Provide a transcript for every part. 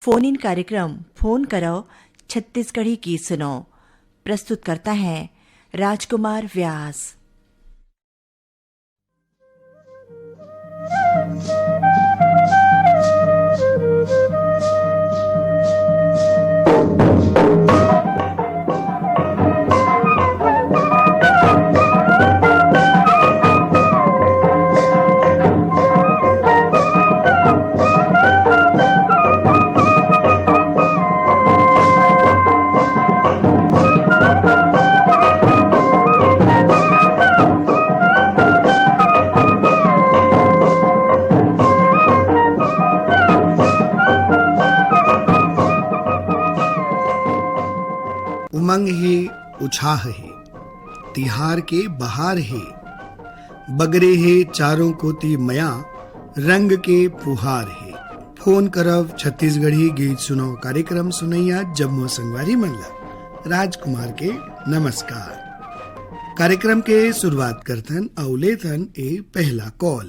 Phone in कार्यक्रम phone करो छत्तीसगढ़ी गीत सुनो। प्रस्तुत करता है राजकुमार व्यास। उमंग है उछाह है तिहार के बहार है, बगरे है चारों कोती मया रंग के फुहार है। फोन करब छत्तीसगढ़ी गीत सुनो कार्यक्रम सुनैया जम्मू संगवारी मंडला राजकुमार के नमस्कार। कार्यक्रम के शुरुआत करथन अवलेथन ए पहला कॉल।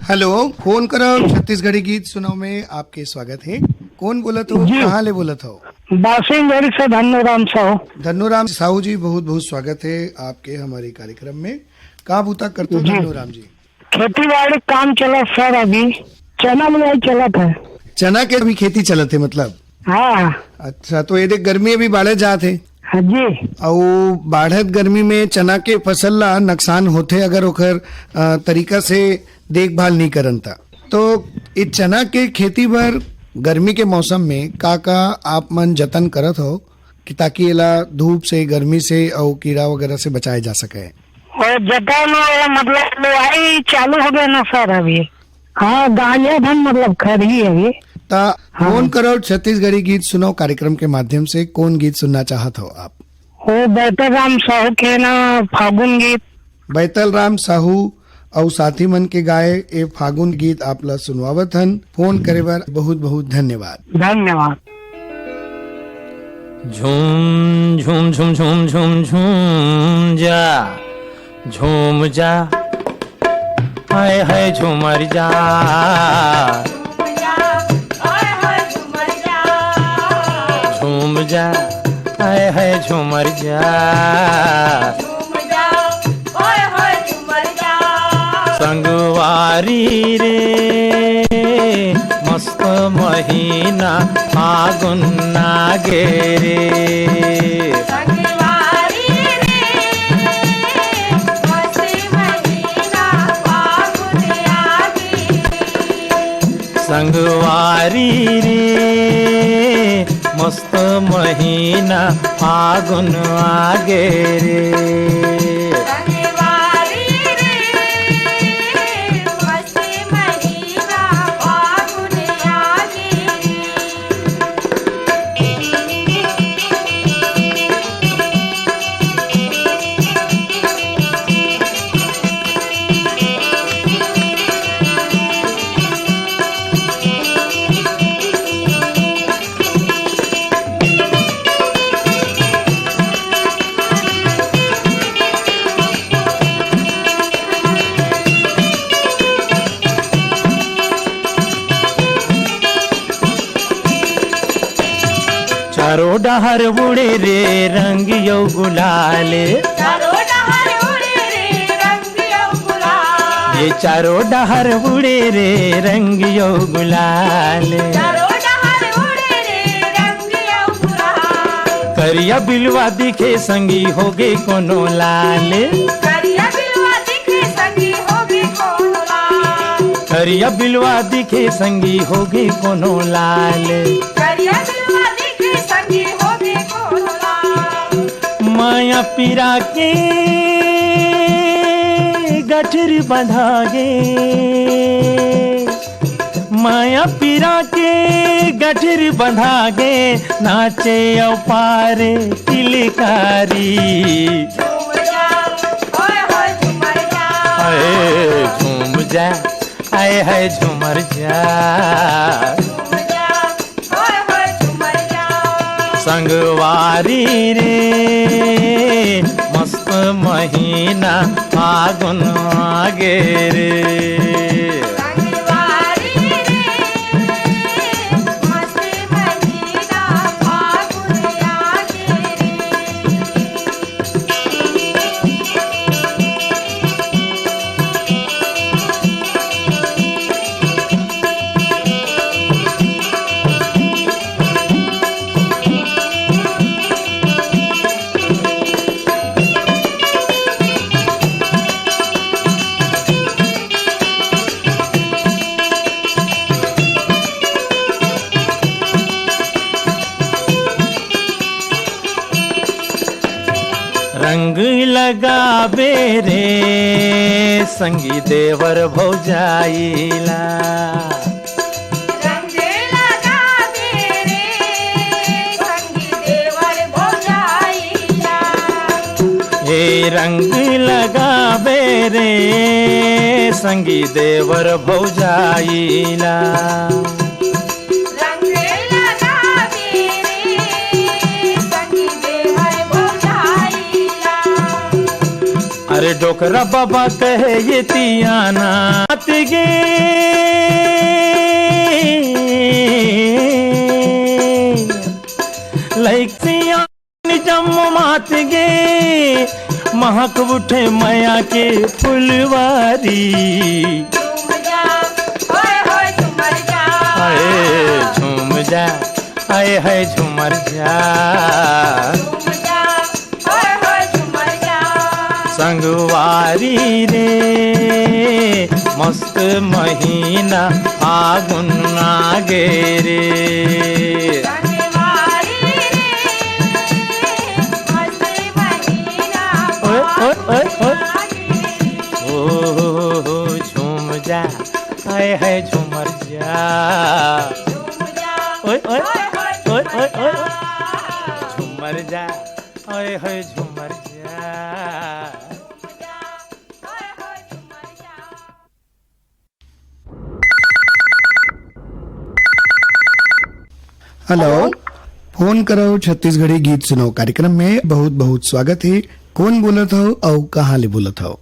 हेलो, फोन करब छत्तीसगढ़ी गीत सुनो में आपके स्वागत है। कौन बोलत हो, कहाँ ले बोलत हो? बासिंगगढ़ से धन्नूराम साहू। धन्नूराम साहू जी, बहुत बहुत स्वागत है आपके हमारे कार्यक्रम में। कहाँ बूता करते हो धन्नूराम जी? खेती बाड़ी काम चला सर, अभी चना बुनाई चला था। चना के अभी खेती चलत है मतलब? हाँ। अच्छा, तो ये देख गर्मी अभी बाढ़ जाते। हाँ जी। और बाढ़त गर्मी में चना के फसल ला नुकसान होते अगर ओकर तरीका से देखभाल नहीं करनता। तो इस चना के खेती बर गर्मी के मौसम में का आप मन जतन करत हो कि ताकि एला धूप से, गर्मी से और कीड़ा वगैरह से बचाए जा सके? और जतन मतलब बुआई चालू हो गया ना सर अभी। हाँ, गांजा धन मतलब खड़ी अभी। ता फोन करो छत्तीसगढ़ी गीत सुनो कार्यक्रम के माध्यम से कौन गीत सुनना चाहत हो आप? वो बैतल राम साहू के ना फागुन गीत। बैतल राम साहू और साथी मन के गाए ए फागुन गीत आप ला सुनवावत हन। फोन करे बर बहुत बहुत धन्यवाद। धन्यवाद। झूम झूम झूम झूम झूम झूम जा, झूम जा, हाय हाय झूमर जा, झूम जा, हाय हाय झूमर जा, संगवारी रे मस्त महीना फागुन नागे रे, संगवारी रे मस्त महीना फागुन आगे, संगवारी रे मस्त महीना फागुन आगे रे। चारों डहर उड़े रे रंग यो गुलाल, चारों डहर उड़े रे रंग यो गुलाल, ये चारों डहर उड़े रे रंग यो गुलाल, चारों डहर उड़े रे रंग यो गुलाल, करिया बिलवा दिखे संगी होगे कोनो लाल, करिया बिलवा दिखे संगी होगे कोनो लाल, करिया बिलवा दिखे संगी होगे कोनो लाल, करिया बिलवा दिखे संगी होगे कोनो लाल, माया पीरा के गठरी बंधागे, माया पीरा के गठरी बंधागे, नाचे अपारे किलकारी, झूम जा ओए होए झूमर जा, आए झूम जा, आए है झूमर जा, झूम जा ओए होए झूमर जा, संगवारी रे मस्त महीना फागुन आगे रे, संगवारी रंग लगावे रे संगी देवर भौजाइला रंग लगावे रे संगी देवर भौजाइला हे रंग लगावे रे संगी देवर भौजाइला रंग लगावे रे संगी देवर भौजाइला अरे डोकरा बाबा कहे ये तियाना गे लैक्सिया जम्मू मात गे महक उठे माया के फुलवारी झूम जा होय होय झूमर जा आए झूम जा आए है झूमर जा झूम जा होय होय झूमर जा संगवारी रे मस्त महीना आगुन आगे रे संगवारी रे मस्त महीना ओए ओए ओए ओ झूम जा आए है झूमर जा झूम जा ओए ओए होय ओए होय ओए ओए झूमर जा आए है झूमर जा होय होय झूमर जा हेलो, फोन करो छत्तीसगढ़ी गीत सुनो कार्यक्रम में बहुत बहुत स्वागत है। कौन बोलत हो और कहाँ ले बोलत हो?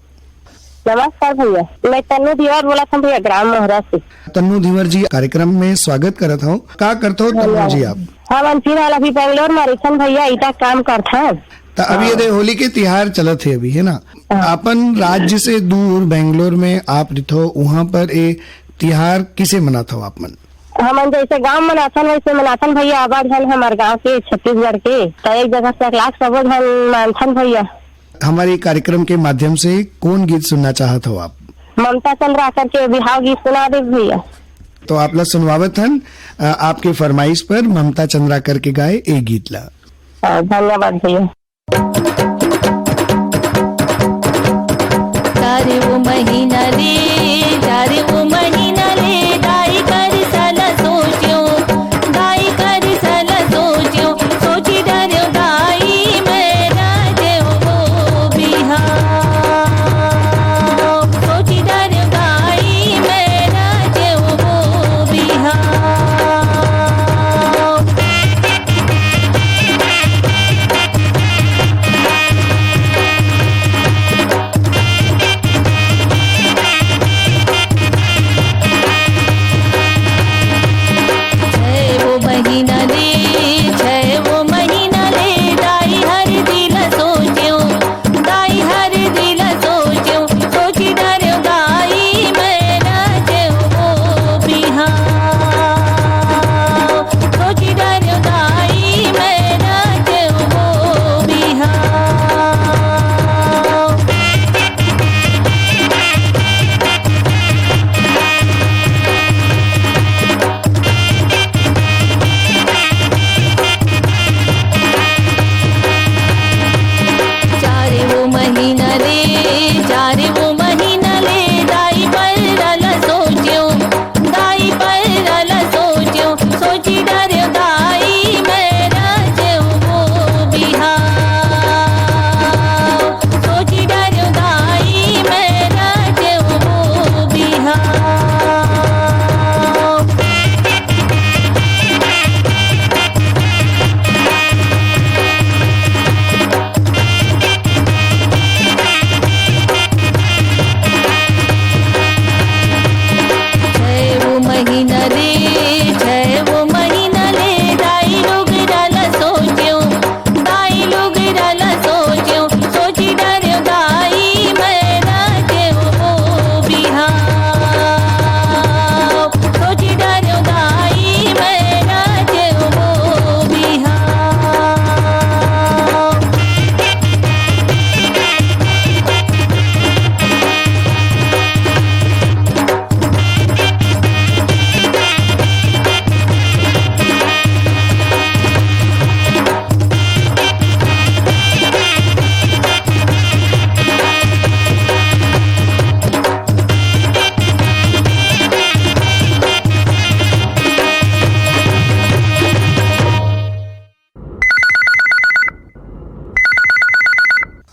नमस्कार भैया, मैं तन्नू दीवार बोला था भैया, ग्राम मोहरा से। तन्नू धीवर जी कार्यक्रम में स्वागत करत हो। का करते हो तन्नू जी आप? हाँ मन फिलहाल अभी बेंगलोर में रिसन भैया इटा काम करता है। तो अभी ये होली के त्योहार चलत है अभी, है ना? अपन राज्य से दूर बेंगलोर में आप रहो, वहाँ पर ये त्योहार किसे मनाता हो आप मन? हम जैसे गांव मनाथन वैसे मनाथन भैया। आबाद जन हमारे गांव के छत्तीसगढ़ के तो एक जगह से 1 लाख सब जन मानथन भैया। हमारे कार्यक्रम के माध्यम से कौन गीत सुनना चाहत हो आप? ममता चंद्राकर के बिहाव गीत सुना दे भैया। तो आप ला सुनवावत हन आपके फरमाइश पर ममता चंद्राकर के गाए एक गीत ला। धन्यवाद भैया। तारे वो महीना ले दाई कर साला सोचियो दाई कर साला सोचियो सोची डरियो दाई मेरा देव वो बिहार सोची डरियो दाई मेरा देव वो बिहार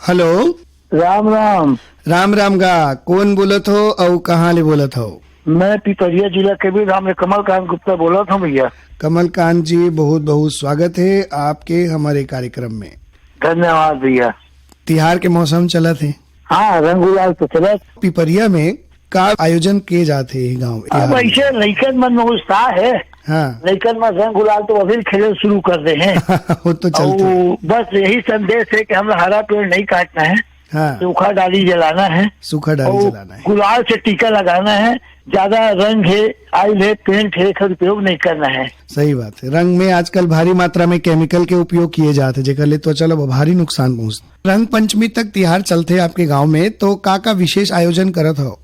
हेलो। राम राम। राम राम गा, कौन बोलत हो और कहाँ ले बोलत हो? मैं पिपरिया जिला के भी राम कमलकांत गुप्ता बोला था भैया। कमलकांत जी, बहुत बहुत स्वागत है आपके हमारे कार्यक्रम में। धन्यवाद भैया। तिहार के मौसम चला थे। हाँ, रंग गुलाल तो चला। पिपरिया में का आयोजन किए जाते हैं गाँव अब ऐसे लइकन मन में उत्साह है। हाँ लइकन में रंग गुलाल तो अभी खेले शुरू कर दे हैं। वो तो चलते। और बस यही संदेश है कि हमें हरा पेड़ नहीं काटना है, हाँ, सूखा डाली जलाना है, सूखा डाली और जलाना है। गुलाल से टीका लगाना है। ज्यादा रंग है, आयल है, पेंट है, का उपयोग नहीं करना है। सही बात है। रंग में आजकल भारी मात्रा में केमिकल के उपयोग किए जाते, जेकर ले त्वचा ला भारी नुकसान पहुँचते। रंग पंचमी तक तिहार चलते आपके गांव में, तो का विशेष आयोजन करत हो?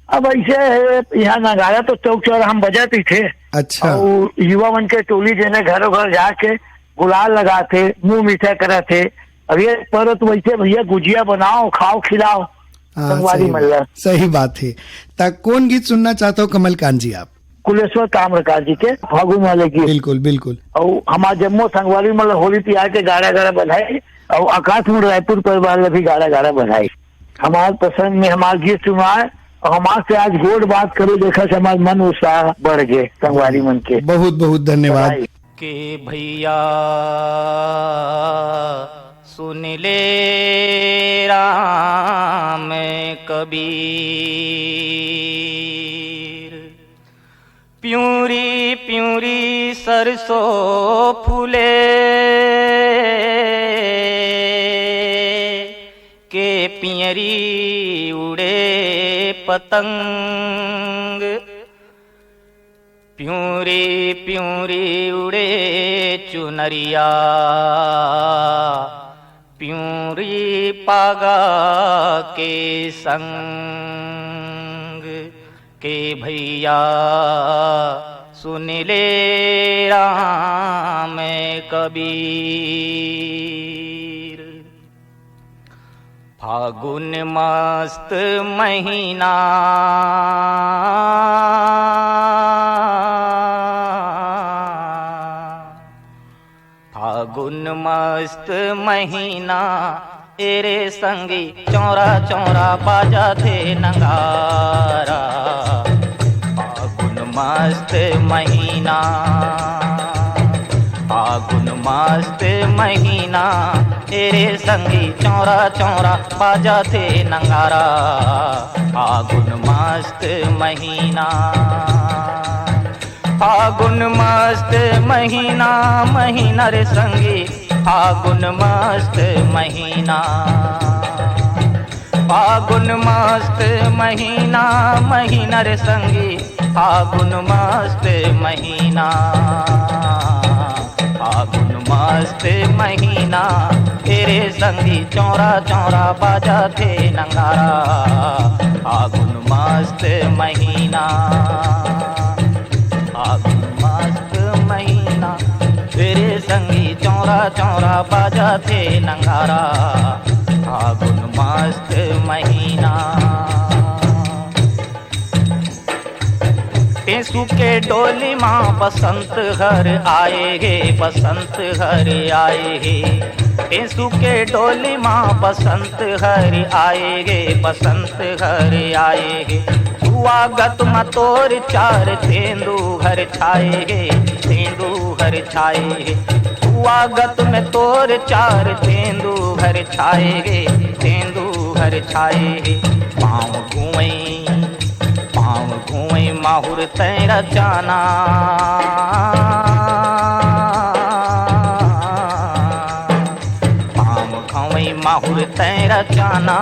अब ऐसे है, यहाँ नगाड़ा तो चौक चौराहा हम बजाते थे। अच्छा। और युवा मन के टोली जेने घरों घर जाके गुलाल लगाते, मुंह मीठा कराते। अब ये पर्व तो वैसे भैया गुजिया बनाओ, खाओ, खिलाओ, संगवारी मल्ला। सही बात है। तक कौन गीत सुनना चाहते हो कमलकांत जी आप? कुलेश्वर ताम्रकार जी के फागुन वाले गीत। बिल्कुल बिल्कुल। और हमारे जम्मू संगवारी मल्ला होली तिहार के गाड़ा गाड़ा बधाई, और आकाश में रायपुर परिवार ने भी गाड़ा गाड़ा बधाई। हमारे पसंद में हमारे गीत सुनाए, और हमारे से आज गोड बात करो, देखा से हमारे मन उत्साह बढ़ गए संगवारी मन के। बहुत बहुत धन्यवाद। के भैया सुन ले राम कबीर, प्यूरी प्यूरी सरसों फूले, के पियरी उड़े पतंग, प्यूरी प्यूरी उड़े चुनरिया, प्यूरी पागा के संग, के भैया सुन ले राम कबीर। फागुन मस्त महीना, फागुन मस्त महीना, एरे संगी चौरा चौरा बाजा थे नगारा। फागुन मस्त महीना, फागुन मस्त महीना, तेरे संगी चौरा चौरा बाजा थे नगारा। फागुन मस्त महीना, फागुन मस्त महीना, महीना रे संगी फागुन मस्त महीना। फागुन मस्त महीना, महीना रे संगी फागुन मस्त महीना। फागुन मस्त महीना, तेरे संगी चौरा चौरा बाजा थे नगारा। फागुन मस्त महीना, फागुन मस्त महीना, तेरे संगी चौरा चौरा बाजा थे नगारा। फागुन मस्त महीना। टेसू के डोली माँ बसंत हर आए गे, बसंत हर आए गे। टेसू के डोली माँ बसंत हर आए गे, बसंत हर आए गे। स्वागत में तोर चार तेंदू हर छाए गे, तेंदू हर छाए गे। स्वागत में तोर चार तेंदू हर छाए गे, तेंदू हर छाए गे। पाँव घुए माहुर तेरा जाना, पाँव घुए माहुर तेरा जाना।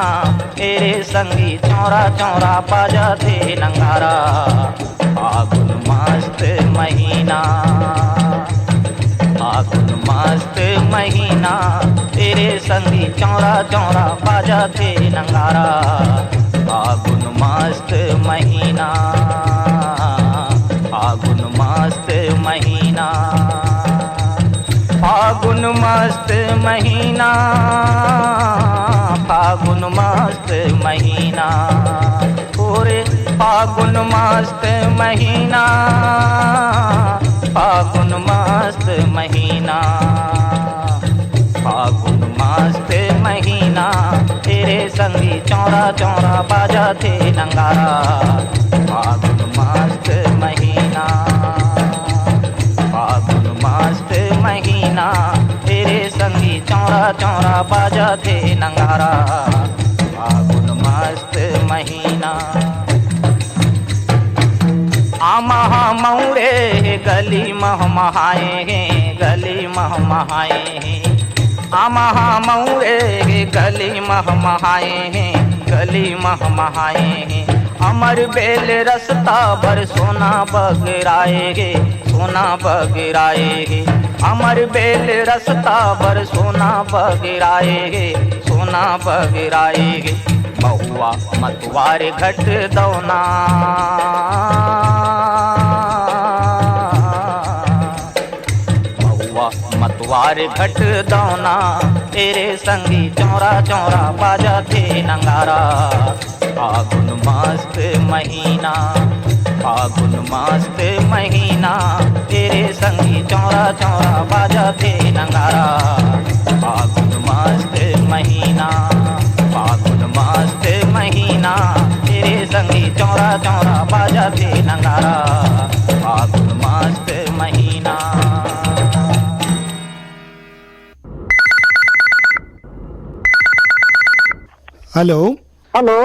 तेरे संगी चौरा चौरा बाजा थे नगारा। फागुन मस्त महीना, फागुन मस्त महीना, तेरे संगी चौरा चौरा बाजा थे नगारा। फागुन मस्त महीना, फागुन मस्त महीना। फागुन मस्त महीना, फागुन मस्त महीना। पूरे फागुन मस्त महीना, फागुन मस्त महीना। फागुन मस्त महीना, संगी चौरा चौरा बाजा थे नंगारा। फागुन मस्त महीना, फागुन मस्त महीना, तेरे संगी चौरा चौरा बाजा थे नंगारा। फागुन मस्त महीना। आमहा मऊरे गली महमहाए हैं, गली महमहाए हैं। आमहा मऊरे गली महमहाए हैं, गली महमहाए हैं। अमर बेल रसता भर सोना बगराए गे, सोना बगराए गे। अमर बेल रसता भर सोना बगराए गे, सोना बगराए गे। बहुआ मतवार घट दौना, बहुआ मतवार घट दौना, तेरे संगी चौरा चौरा बाजा थे नंगारा। फागुन मस्त महीना, फागुन मस्त महीना, तेरे संगी चौरा चौरा बाजा थे नंगारा। फागुन मस्त महीना, फागुन मस्त महीना, तेरे संगी चौरा चौरा बाजा थे नंगारा। फागुन मस्त महीना। हेलो हेलो,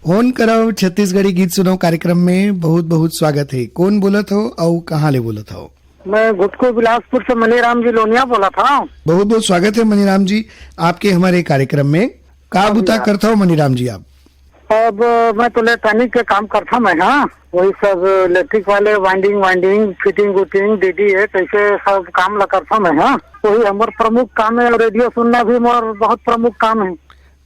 फोन कराओ छत्तीसगढ़ी गीत सुनो कार्यक्रम में बहुत बहुत स्वागत है। कौन बोलत हो और कहाँ ले बोलत हो? मैं गुटको बिलासपुर से मनीराम जी लोनिया बोला था। बहुत बहुत स्वागत है मनीराम जी आपके हमारे कार्यक्रम में। का बुता करता हो मनीराम जी आप? अब मैं तो इलेक्ट्रॉनिक के काम करता मैं। हाँ, वही सब इलेक्ट्रिक वाले वाइंडिंग फिटिंग उटिंग DDA कैसे सब काम ला करता मैं। हाँ, वही हमार प्रमुख काम है। रेडियो सुनना भी मोर बहुत प्रमुख काम है।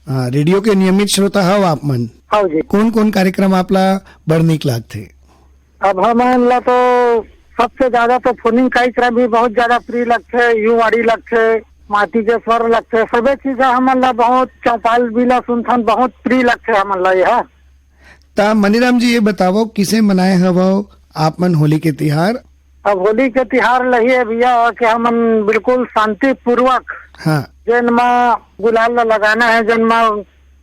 हाँ, रेडियो के नियमित श्रोता हो आप मन? हाँ जी। कौन कौन कार्यक्रम आपला बड़ निक लागथे? अब हमारा तो सबसे ज्यादा तो फोनिंग कार्यक्रम भी बहुत ज्यादा प्रिय लगते, युवाड़ी लगते, माटी के स्वर लगते, सभी चीजें हमारा बहुत चौपाल बिला सुनथन बहुत प्रिय लगते हमारा। यह ता मनीराम जी ये बताओ किसे मनाए हवो आप मन होली के तिहार? अब होली के तिहार लही है भैया कि हम बिल्कुल शांति पूर्वक हाँ, जन्मा गुलाल लगाना है,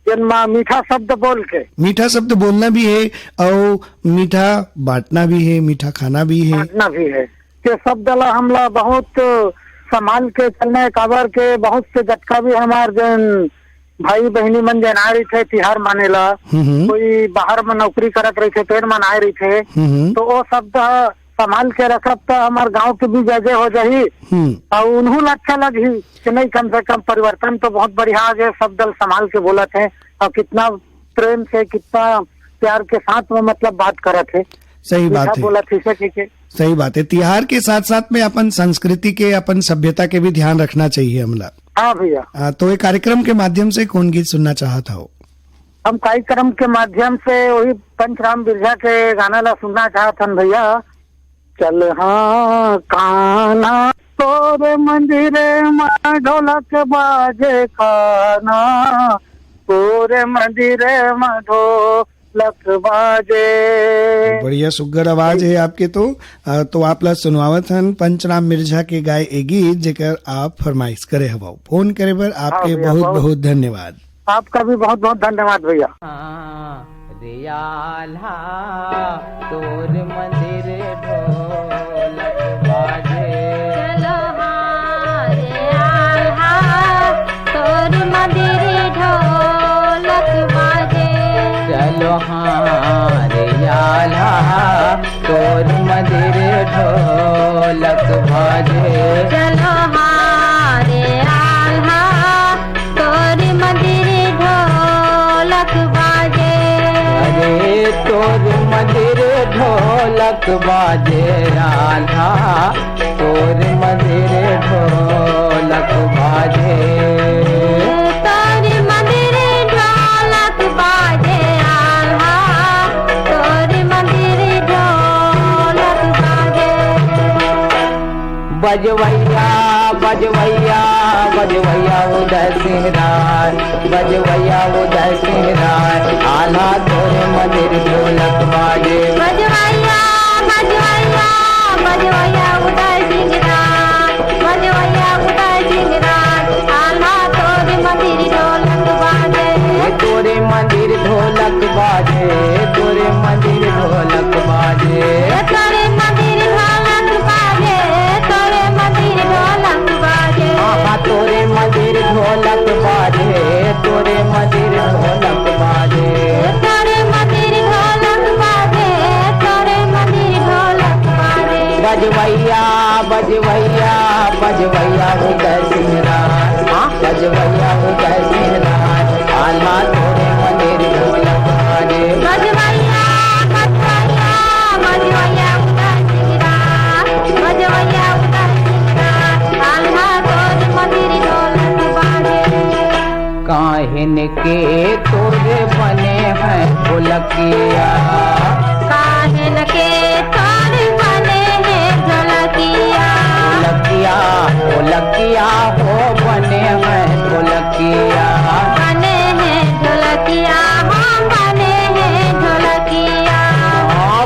जन्मा मीठा शब्द बोल के। मीठा शब्द बोलना भी है और मीठा बांटना भी है, मीठा खाना भी है, बांटना भी है। के शब्द ला हमला बहुत संभाल के चलना है। काबर के बहुत से झटका भी हमार जन भाई बहनी मन जन आ रही थे तिहार माने ला, कोई बाहर में नौकरी करत रही थे पेड़ मन आए रही थे, तो वो शब्द संभाल के रखब तो हमारे गांव के भी जजे हो जाही और उन्हों अच्छा लगी कि नहीं कम से कम परिवर्तन तो बहुत बढ़िया आ गए। शब्द संभाल के बोला थे और कितना प्रेम से कितना प्यार के साथ में मतलब बात करा थे। सही बात है, बोला थे सही बात है। तिहार के साथ साथ में अपन संस्कृति के अपन सभ्यता के भी ध्यान रखना चाहिए हमला। हाँ भैया। तो ये कार्यक्रम के माध्यम से कौन गीत सुनना चाहता हो? हम कार्यक्रम के माध्यम से वही पंचराम बिरजा के गाना ला सुनना चाहते हैं भैया। चल हाँ काना तोरे मंदिरे में ढोलक बाजे खाना, तोरे मंदिरे में ढोलक बाजे। बढ़िया सुग्गर आवाज है आपके। तो आप ला सुनवावत हन पंचराम मिर्जा के गाय ए गीत जेकर आप फरमाइश करे हवा। फोन करे पर आपके बहुत बहुत धन्यवाद। आपका भी बहुत बहुत धन्यवाद भैया। रियाला तोर मंदिर ढोलक बाजे, चलो हाँ रियाला तोर मंदिर ढोलक बाजे, चलो हाँ रियाला तोर मंदिर ढोलक बाजे, चलो हाँ रियाला तोर मंदिर ढोलक बाजे। अरे तोर मंदिर ढोलक बाजे आल्हा, तोर मंदिर ढोलक बाजे, तोर मंदिर ढोलक बाजे आल्हा, तोर मंदिर ढोलक बाजे। बजवैया बजवैया बजवैया उदय सिंह राय, बजवैया उदय सिंह राय, आल्हा तोर मंदिर ढोलक बाजे, बजवैया बजवैया बजवैया उदय सिंह राय, बजवैया उदय सिंह राय, आल्हा तोर मंदिर ढोलक बाजे, तोर बजवैया बजवैया बजवैया उदय सिंह राय, बजवैया उदय सिंह राय, आल्हा तोरे मंदिर ढोलक बाजे। बजवैया बजवैया बजवैया उदय सिंह राय, बजवैया उदय सिंह राय, आल्हा तोरे मंदिर ढोलक बाजे। काहिन के तोरे बने हैं ढोलकिया, काहिन के तोरे बने हैं ढोलकिया, ढोलकिया ढोलकिया हो बने हैं ढोलकिया, बने हैं ढोलकिया, हम बने हैं ढोलकिया।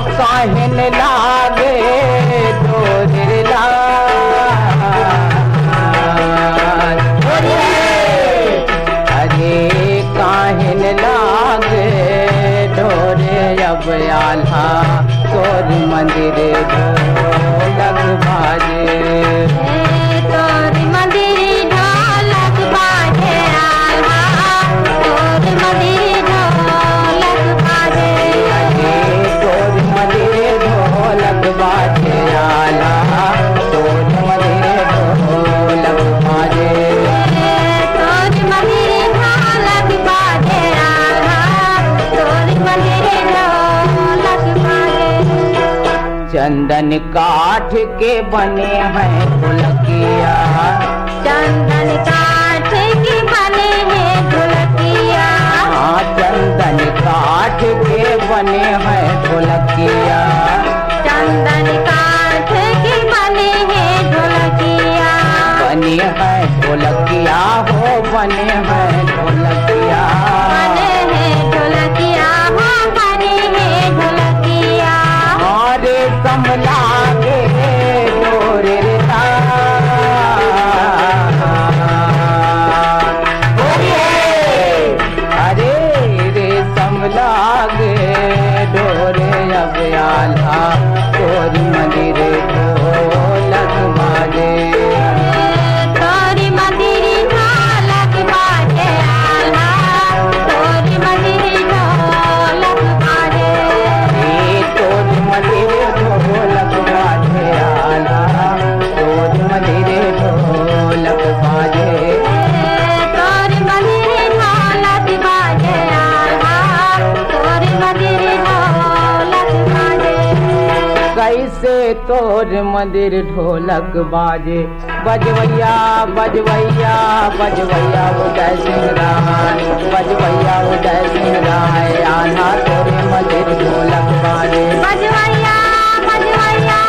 काहिन लागे तोरे लाज, अरे काहिन लागे ढोरे अब आल्हा तोर मंदिर ढोलक बाजे। तोरी मंदिर ढोलक बाजे, आल्हा तोरी मंदिर ढोलक बाजे। तोर मंदिर ढोलक बाजे, आल्हा तोर मंदिर ढोलक बाजे। तोरी मंदिर ढोलक बाजे, आल्हा तोरी मंदिर ढोलक बाजे। चंदन काठ के बने हैं ढोलकिया, चंदन काठ की बने हैं ढोलकिया, चंदन काठ के बने हैं ढोलकिया, चंदन काठ की बने हैं ढोलकिया, बने हैं ढोलकिया हो बने हैं ढोलकिया। बने हैं ढोलकिया, हाँ बने हैं ढोलकिया। अरे समलागे डोरे अरे रे समलागे डोरे अब आल्हा तोर मंदिर ढोलक बाजे। तोरी मंदिर ढोलक बाजे, आल्हा तोरी मंदिर ढोलक बाजे। तोर मंदिर ढोलक बाजे, आल्हा तोर मंदिर ढोलक बाजे। तोरी मंदिर ढोलक बाजे, आल्हा तोरी मंदिर ढोलक बाजे। कैसे तोर मंदिर ढोलक बाजे, बजवैया बजवैया बजवैया उदय सिंह राय, बजवैया उदय सिंह राय, आल्हा तोरे मंदिर ढोलक बाजे। बजवैया बजवैया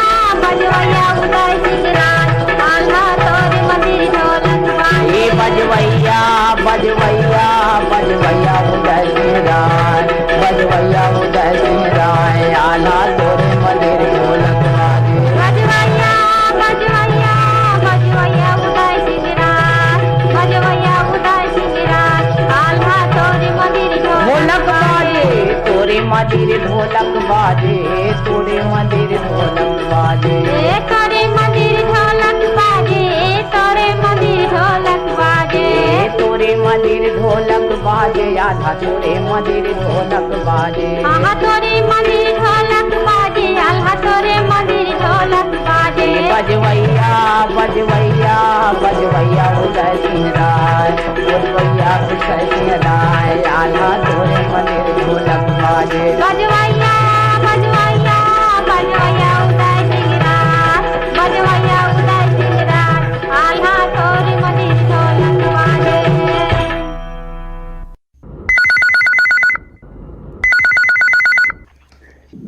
बजवैया उदय सिंह राय, आल्हा तोरी मंदिर ढोलक बाजे। ये बजवैया बजवैया बजवैया उदय सिंह राय, बजवैया उदय सिंह राय, आल्हा तोरे मंदिर ढोलक बाजे। बजवैया बजवैया बजवैया उदय सिंह राय, बजवैया उदय सिंह राय, आल्हा तोरी मंदिर ढोलक बाजे, तोरे मंदिर ढोलक बाजे, तोरे मंदिर ढोलक बाजे। तोरे मंदिर ढोलक बाजे, तोरे मंदिर ढोलक बाजे। तोरे मंदिर ढोलक बाजे, आल्हा तोरे मंदिर ढोलक बाजे। आहा तोरे मंदिर ढोलक बाजे, आल्हा तोरे मंदिर ढोलक बाजे। बजवैया बजवैया बजवैया उदय सिंह राय, बजवैया उदय सिंह राय, आल्हा तोरे मंदिर ढोलक बाजे। बजवैया बजवैया बजवैया उदय सिंह राय, बजवैया उदय सिंह राय, आल्हा तोरी मंदिर ढोलक बाजे।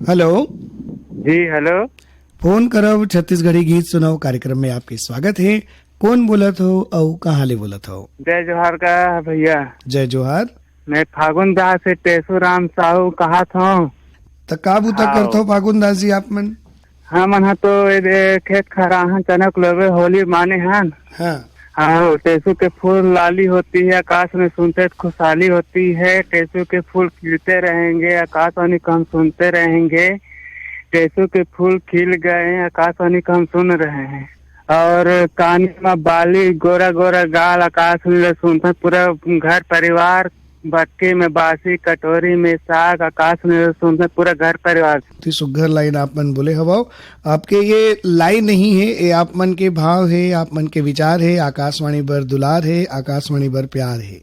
हेलो जी हेलो। फोन करब छत्तीसगढ़ी गीत सुनाओ कार्यक्रम में आपके स्वागत है। कौन बोलत हो और कहाँ ले बोलत हो? जय जोहार का भैया। जय जोहार। मैं फागुन दास से टेसू राम साहू कहा था। तो काबू तक करते हो फागुन दास जी आप मन? हाँ मन तो खेत खराहन चनक लोगे होली माने हन। हाँ हाँ टेसू के फूल लाली होती है, आकाश में सुनते खुशहाली होती है। टेसू के फूल खिलते रहेंगे, आकाशवाणी को हम सुनते रहेंगे। टेसू के फूल खिल गए हैं, आकाशवाणी को हम सुन रहे हैं। और कानी में बाली गोरा गोरा गाल, आकाश में सुनते पूरा घर परिवार बक्के में बासी, कटोरी में साग, आकाश में सुंदर, पूरा घर परिवार। ती सुघर लाइन आप मन बोले हवाओ। आपके ये लाइन नहीं है, ये आप मन के भाव है, आप मन के विचार है। आकाशवाणी बर दुलार है, आकाशवाणी बर प्यार है।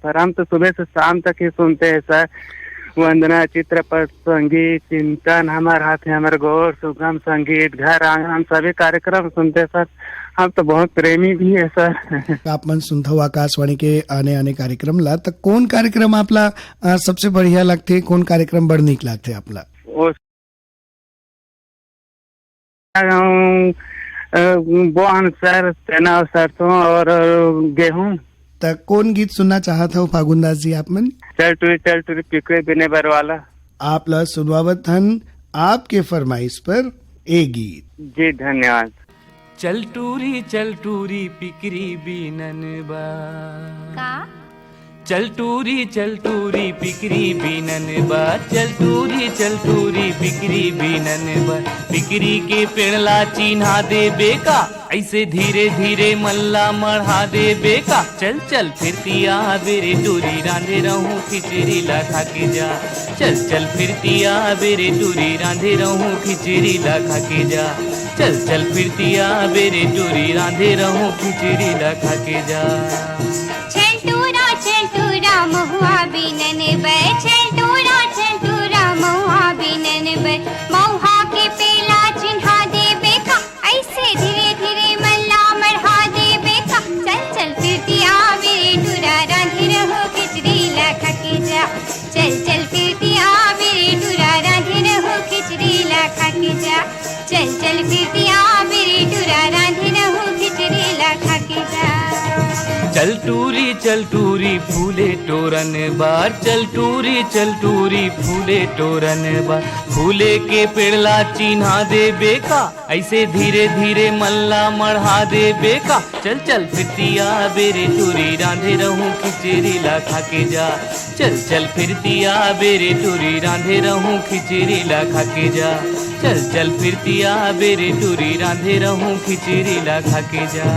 पर हम तो सुबह से शाम तक ही सुनते हैं सर। वंदना, चित्रपट, संगीत, चिंतन, हमारे हाथ है हमारे गौर, सुगम संगीत, घर आंगन, हम सभी कार्यक्रम सुनते हैं सर। हम तो बहुत प्रेमी भी है सर। आप मन सुनते हो आकाशवाणी के आने कार्यक्रम ला, तो कौन कार्यक्रम आपला सबसे बढ़िया लगते, कौन कार्यक्रम बड़ नीक लगते आपला? बोहन सर, चना और सरसों और गेहूं। तो कौन गीत सुनना चाहता हो फागुन दास जी आप मन? चल टूरी पिकड़े बिने बरवाला। आप ला सुनवावत हन आपके फरमाइश पर ए गीत। जी धन्यवाद। चल टूरी पिकरी बीनन बा का चल टूरी पिकरी बीनन बा, चल टूरी पिकरी बीनन बा। पिकरी के पेड़ला चिन्हा दे बेका, ऐसे धीरे धीरे मल्ला मढ़ा दे बेका। चल चल फिरतिया बेरे टूरी रांधे रहूं खिचड़ी ला खा के जा। चल चल फिरतिया बेरे टूरी रांधे रहूं खिचड़ी ला खा के जा। चल चल फिरतिया बेरे टूरी रांधे रहूं खिचड़ी ला खा के जा। छेलटूरा महुआ बीनन बे, छेलटूरा महुआ बीनन बे। महुआ के पेला चिन्हा दे बेका, ऐसे धीरे धीरे मल्ला मढ़ा दे बेका। चल चल फिरतिया बेरे टूरा रांधे रहो खिचड़ी ला खा के जा। चल चल फिरतिया बेरे टूरा रांधे रहो खिचड़ी ला खा के जा। चल चल फिरतिया बेरे टूरा रांधे रहो खिचड़ी ला खा के जा। चल टूरी फूले टोरन बार, चल टूरी फूले टोरन बार। फूले के पेड़ला चिन्हा दे बेका, ऐसे धीरे धीरे मल्ला मढ़ा दे बेका। चल चल फिरतिया बेरे टूरी रांधे रहूं खिचड़ी ला खा के जा। चल चल फिरतिया बेरे टूरी रांधे रहूं खिचड़ी ला खा के जा। चल चल फिरतिया बेरे टूरी रांधे रहूं खिचड़ी ला खा के जा।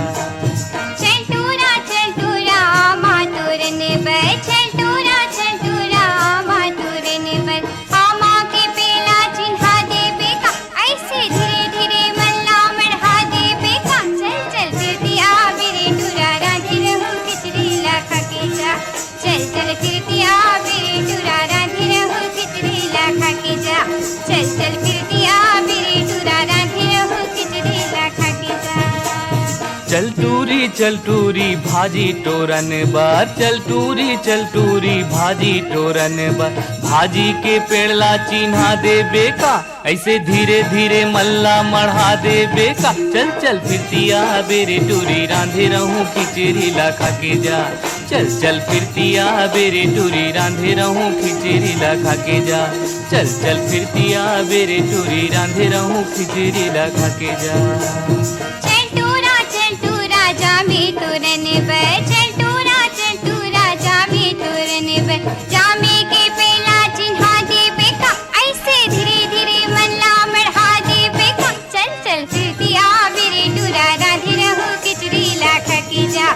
मातुरन बे, छेलटूरा मातुरन बे। आमा के पेला चिन्हा दे बेका, ऐसे धीरे धीरे मल्ला मढ़ा दे बेका। चल चल फिरतिया बेरे टूरा रांधे रहूं खिचड़ी ला खा के जा। चल चल फिरतिया बेरे टूरा रांधे रहूं खिचड़ी ला खा के जा। चल चल फिरतिया बेरे टूरा रांधे रहूं खिचड़ी ला खा के जा। चल टूरी भाजी टोरन बार, चल टूरी भाजी टोरन बार। भाजी के पेड़ला चिन्हा दे बेका, ऐसे धीरे धीरे मल्ला मढ़ा दे बेका। चल चल फिरतिया बेरे टूरी रांधे रहूं खिचड़ी ला खा के जा। चल चल फिरतिया बेरे टूरी रांधे रहूं खिचड़ी ला खा के जा। चल चल फिरतिया बेरे टूरी रांधे रहूं खिचड़ी ला खा के जा। जामी तुरन बे, छेलटूरा जामी तुरन बे। जामी के पेला चिन्हा दे बेका, ऐसे धीरे धीरे मल्ला मढ़ा दे बेका। चल चल फिरतिया बेरे टूरा रांधे रहूं खिचड़ी ला खा के जा।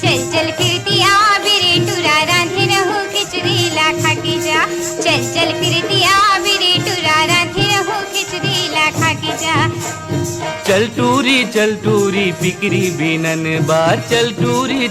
चल चल फिरतिया बेरे टूरा रांधे रहूं खिचड़ी ला खा के जा। चल चल फिरतिया बेरे टूरा रांधे रहूं खिचड़ी ला खा के जा। चल टूरी पिकरी बीनन बार, चल टूरी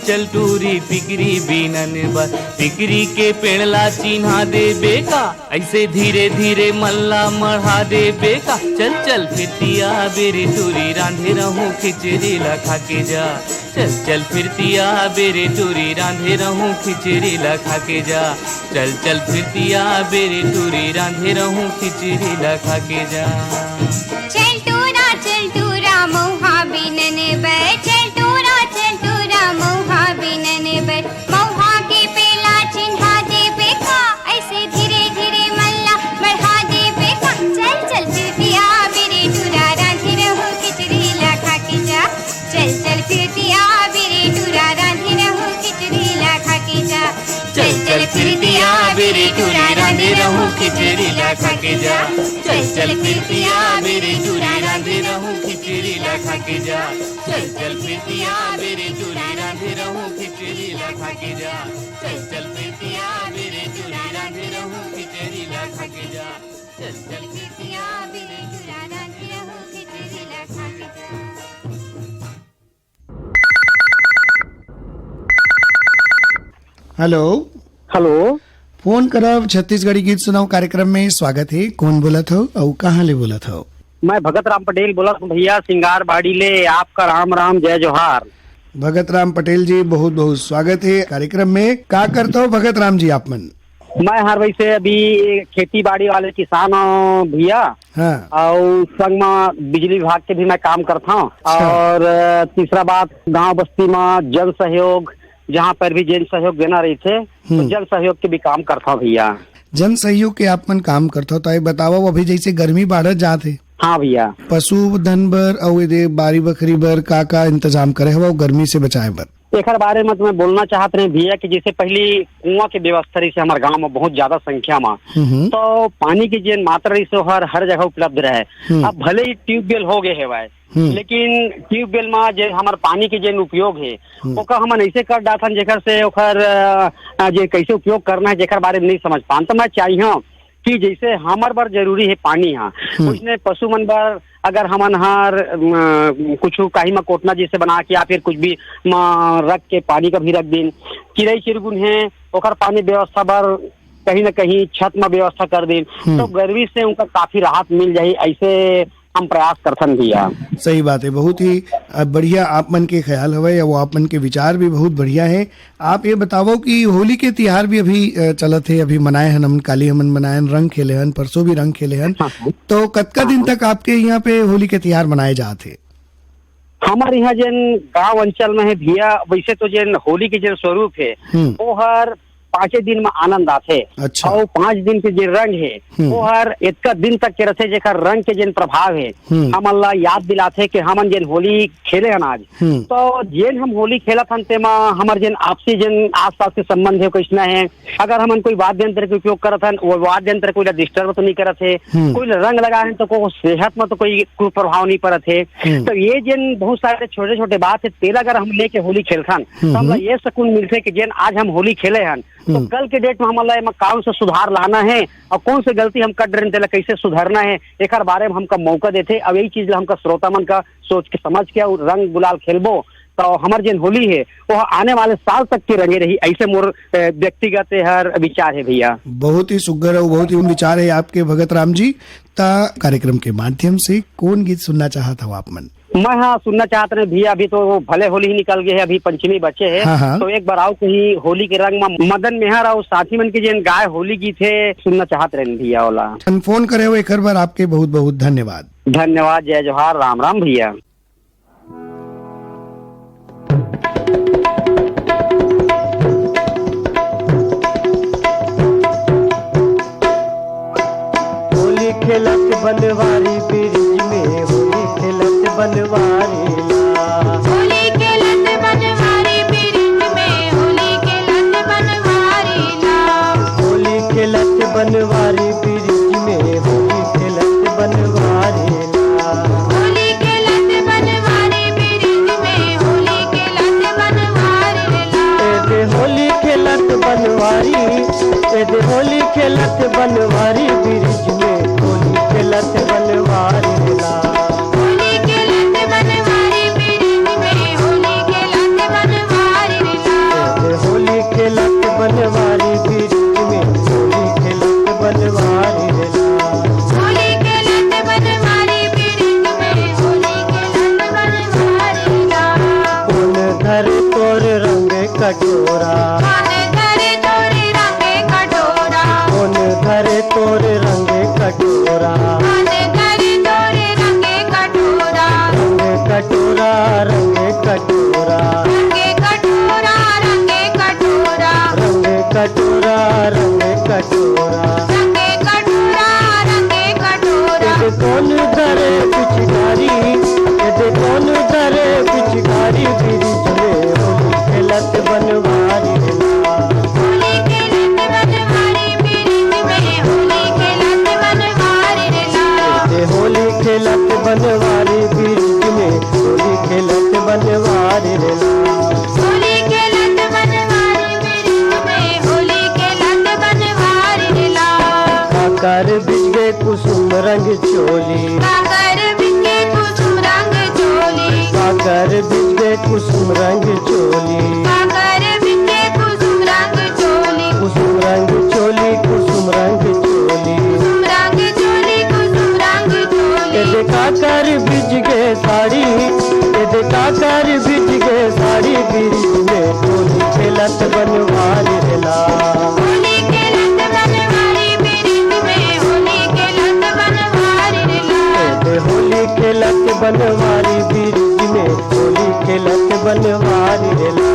पिकरी बीनन बार। पिकरी के पेड़ला चिन्हा दे बेका, ऐसे धीरे धीरे मल्ला मढ़ा दे बेका। चल चल फिरतिया बेरे टूरी रांधे रहूं खिचड़ी ला खा के जा। चल चल फिरतिया बेरे टूरी रांधे रहूं खिचड़ी ला खा के जा। चल चल फिरतिया बेरे टूरी रांधे रहूं खिचड़ी ला खा के जा। छेलटूरा महुआ बीनन बे, छेलटूरा महुआ बीनन बे। महुआ के पेला चिन्हा दे बेका, ऐसे धीरे धीरे मल्ला मढ़ा दे बेका। चल चल फिरतिया बेरे टूरा रांधे रहूं खिचड़ी ला खा के जा। चल चल फिरतिया बेरे टूरा रांधे रहूं खिचड़ी ला खा के जा। चल चल फिरतिया बेरे टूरा रांधे रहूं खिचड़ी ला खा के जा। चल चल फिरतिया बेरे टूरा रांधे रहूं खिचड़ी ला खा के जा। चल चल फिरतिया बेरे टूरा रांधे रहूं खिचड़ी ला खा के जा। चल चल फिरतिया हेलो हेलो, फोन करब छत्तीसगढ़ी गीत सुनाओ कार्यक्रम में स्वागत है। कौन बोलत हो और कहाँ ले बोलत हो? मैं भगत राम पटेल बोला भैया, सिंगार बाड़ी ले। आपका राम राम, जय जोहार। भगत राम पटेल जी, बहुत बहुत स्वागत है कार्यक्रम में। क्या करते हो भगत राम जी आप मन? मैं हर वैसे अभी खेती बाड़ी वाले किसान हूँ भैया। हाँ। और संग में बिजली विभाग के भी मैं काम करता हूँ। और तीसरा बात, गांव बस्ती में जन सहयोग, जहाँ पर भी जन सहयोग देना रही थे तो जन सहयोग के भी काम करता हूँ भैया। जन सहयोग के आप मन काम करते हो तो ये बताओ, अभी जैसे गर्मी बढ़त जाते, हाँ भैया, पशु धन बर और बारी बकरी बर का इंतजाम करे हो गर्मी से बचाए बर? एक बारे में मैं बोलना चाहते हैं भैया कि जैसे पहली कुआं की व्यवस्था रही से हमारे गांव में बहुत ज्यादा संख्या में, तो पानी की जो मात्रा रही से हर जगह उपलब्ध रहे। अब भले ही ट्यूबवेल हो गए है, लेकिन ट्यूबवेल में जो हमारे पानी के जो उपयोग है ओका हम ऐसे कर डाथन जेकर से ओकर जे कैसे उपयोग करना है जेकर बारे में नहीं समझ पान। तो मैं चाहिए कि जैसे हमार बर जरूरी है पानी, हाँ उसने पशु मन बर अगर हमन हर कुछ काही में कोटना जैसे बना के या फिर कुछ भी रख के पानी का भी रख दिन, चिड़ई चिरगुन है ओकर पानी व्यवस्था बर कहीं न कहीं छत में व्यवस्था कर दिन, तो गर्मी से उनका काफी राहत मिल जाये। ऐसे हम प्रयास करथन भैया। सही बात है, बहुत ही बढ़िया आप मन के ख्याल हवे, वो आप मन के विचार भी बहुत बढ़िया है। आप ये बताओ कि होली के त्योहार भी अभी चलत है, अभी मनाए हन, हम काली हमन मनाए हन, रंग खेले हन, परसों भी रंग खेले हन। तो कतका दिन तक आपके यहाँ पे होली के त्योहार मनाए जाते? हमारे यहाँ जन गांव अंचल में है भैया, वैसे तो जन होली के जो स्वरूप है वो हर 5 दिन में आनंद आते। अच्छा। और 5 दिन के जो रंग है वो हर एक दिन तक के रहते, जेकर रंग के जन प्रभाव है हम अल्लाह याद दिलाते कि हमन जन होली खेले हन आज। तो जेन हम होली खेलत हन तेमा हमार जन आपसी जन आसपास के संबंध है कैसना है। अगर हमन कोई वाद्य यंत्र के उपयोग करत हन, वो वाद्य यंत्र कोई डिस्टर्ब तो नहीं करत है, कोई रंग लगा है तो को सेहत में तो कोई कुप्रभाव नहीं पड़त है। तो ये जन बहुत सारे छोटे छोटे बात है, तेरा अगर हम लेके होली खेलथन तो हम ये सुकून मिलते कि जन आज हम होली खेले हन तो कल के डेट में हमारा कौन से सुधार लाना है और कौन से गलती हम कर रहे हैं कैसे सुधारना है, एक बारे में हमका मौका देते। अब यही चीज हमका श्रोता मन का सोच के समझ के और रंग गुलाल खेलबो तो हमार जन होली है वो आने वाले साल तक की रंगे रही। ऐसे मोर व्यक्तिगत हर विचार है भैया। बहुत ही सुघर और बहुत ही विचार है आपके भगत राम जी। ता कार्यक्रम के माध्यम से कौन गीत सुनना चाहता हो आप मन? मैं हाँ सुनना चाहते रहे भैया, अभी तो भले होली ही निकल गए है, अभी पंचमी बचे है। हाँ। तो एक बार आओ कहीं होली के रंग में मदन मेहर और साथी मन के जन गाय होली गीत है सुनना चाहते रहे भैया वाला। फोन करे हो एक बार आपके बहुत बहुत धन्यवाद। धन्यवाद, जय जोहार, राम राम भैया। होली खेलत बनवारी ब्रिज में, होली खेलत बनवारी ला। होली खेलत बनवारी ब्रिज में, होली खेलत बनवारी ला। होली खेलत बनवारी ब्रिज में, होली खेलत बनवारी ला। होली खेलत बनवारी ब्रिज में, होली खेलत बनवारी ला। एदे होली खेलत बनवारी, एदे होली खेलत बनवारी ब्रिज में, होली खेलत बनवारी ला। होली खेलत बनवारी ब्रिज में, होली खेलत बनवारी ला। एदे होली खेलत बनवारी ब्रिज में, होली खेलत बनवारी ला। होली खेलत बनवारी ब्रिज में, होली खेलत बनवारी ला। कौन धर तोर रंग कटोरा, कौन धरे तोरे रंग कटोरा, कौन धर तोर रंग कटोरा। कौन धरे तोरे रंग कटोरा, रंग कटोरा, रंग कटोरा, रंग कटोरा, रंग कटोरा, रंग कटोरा, रंग कटोरा। रंग कटोरा, रंग कटोरा। एदे कौन धरे पिचकारी, एदे कौन धरे पिचकारी ब्रिज में, होली खेलत बनवारी ला। होली खेलत बनवारी ब्रिज में, होली खेलत बनवारी ला। एदे होली खेलत बनवारी ब्रिज में, होली खेलत बनवारी ला। होली खेलत बनवारी ब्रिज में, होली खेलत बनवारी ला। काकर बिछ गए कुसुम रंग चोली, काकर बिके कुसुम रंग चोली, काकर बिछ गए कुसुम रंग चोली। काकर बिके कुसुम रंग काकर बिज गे साड़ी, ये काकर बिज गे साड़ी, ब्रिज में होली खेलत बनवारी रेला। होली खेलत बनवारी ब्रिज में, होली खेलत बनवारी रेला। होली खेलत बनवारी ब्रिज में, होली खेलत बनवारी रेला।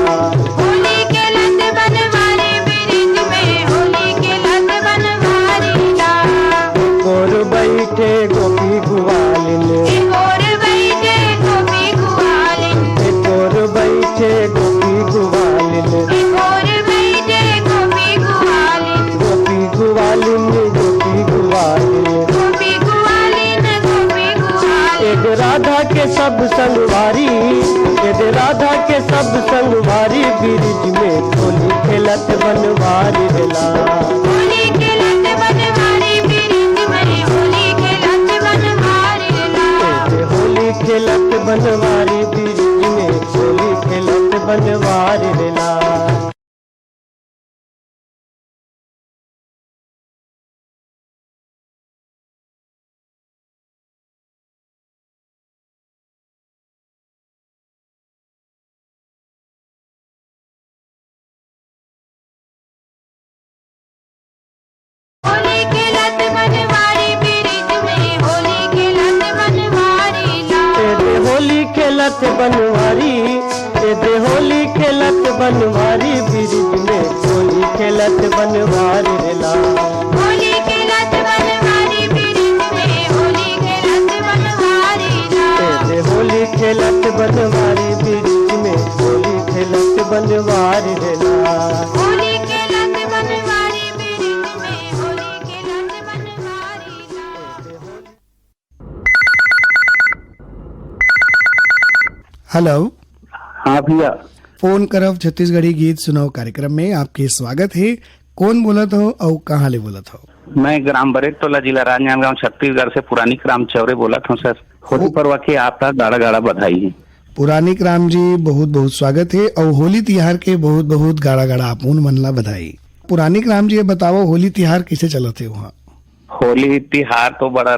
होली खेलत बनवारी ब्रिज में, होली खेलत बनवारी रेला। गोर बैठे गोपी गुवालिन, एक और बैठे गोपी गुवालिन, गोर बैठे गोपी गुवालिन, एक और बैठे गोपी गुवालिन, गोपी गुवालिन, गोपी गुवालिन। गोपी गुवालिन, गोपी गुवालिन। एक राधा के सब संगवारी, एक राधा के सब संगवारी, ब्रिज में होली खेलत बनवारी रेला। होली खेलत बनवारी ब्रिज में, होली खेलत बनवारी रेला। होली खेलत बनवारी ब्रिज में, होली खेलत बनवारी रेला। होली खेलत बनवारी ब्रिज में, होली खेलत बनवारी रेला। होली खेलत बनवारी, होली खेलत बनवारी, ब्रिज में होली खेलत बनवारी रेला। होली खेलत बनवारी ब्रिज में, होली खेलत बनवारी रेला। होली खेलत बनवारी ब्रिज में, होली खेलत बनवारी रेला। होली खेलत बनवारी ब्रिज में, होली खेलत बनवारी रेला। हेलो, हाँ भैया, फोन करब छत्तीसगढ़ी गीत सुनाओ कार्यक्रम में आपके स्वागत है। कौन बोलत हो और कहाँ ले बोलत हो? मैं ग्राम बरेटोला, जिला राजनांदगांव, छत्तीसगढ़ से पुरानी ग्राम चौरे बोलत हूँ सर। होली पर्व की आपका गाड़ा गाड़ा बधाई है। पुरानी राम जी, बहुत बहुत स्वागत है और होली तिहार के बहुत बहुत गाड़ा गाड़ा आपून मनला बधाई। पुरानी राम जी, ये बताओ होली तिहार कैसे चलत है वहाँ? होली तिहार तो बड़ा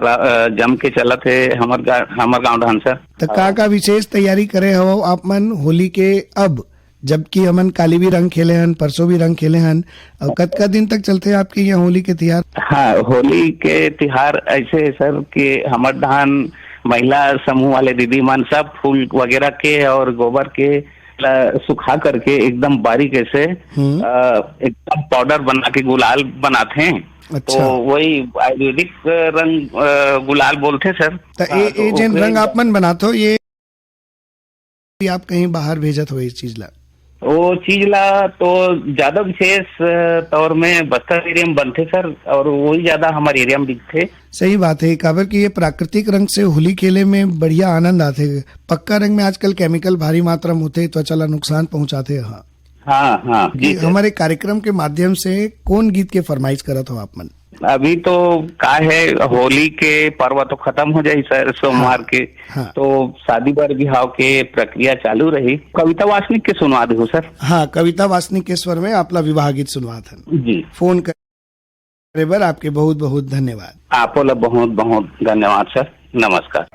जम के चलत है हमर गाँव ढान सर। तो का विशेष तैयारी करे हो आप मन होली के? अब जबकि हमन काली भी रंग खेले हन, परसों भी रंग खेले हन, और कतका दिन तक चलते हैं आपके यहाँ होली के तिहार? हाँ, होली के तिहार ऐसे है सर कि हमर धान महिला समूह वाले दीदी मन सब फूल वगैरह के और गोबर के सुखा करके एकदम बारीक से एकदम पाउडर बना के गुलाल बनाते हैं। अच्छा। तो वही आयुर्वेदिक रंग गुलाल बोलते सर। तो जिन रंग आप मन बनाते हो, ये आप कहीं बाहर भेजत हो इस चीज ला? वो चीज ला तो ज्यादा विशेष तौर में बस्तर एरिया में बनते सर, और वही ज्यादा हमारे एरिया में दिखते। सही बात है, काबर कि ये प्राकृतिक रंग से होली खेले में बढ़िया आनंद आते। पक्का रंग में आजकल केमिकल भारी मात्रा में होते, त्वचा ला नुकसान पहुंचाते हैं। हाँ हाँ जी। हमारे कार्यक्रम के माध्यम से कौन गीत के फरमाइश करत हो आप मन? अभी तो का है, होली के पर्व तो खत्म हो जाये सर सोमवार के। हाँ। तो शादी ब्याह के प्रक्रिया चालू रही। कविता वासनिक के सुनवा दो सर। हाँ, कविता वासनिक के स्वर में आपला विवाह गीत सुनवा था जी। फोन करे बर आपके बहुत बहुत धन्यवाद। आपो ला बहुत बहुत धन्यवाद सर। नमस्कार।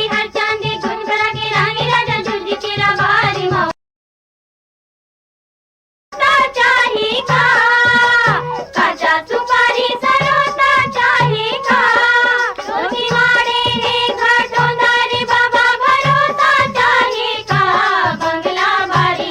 हर चांदी गुनगुना के रानी राजा झुंझी तेरा बारी माँ चाहिए का काचा सुपारी सरोता चाहिए का रोटी मारे रे घाटों दारी बाबा भरोसा चाहिए का बंगला बारी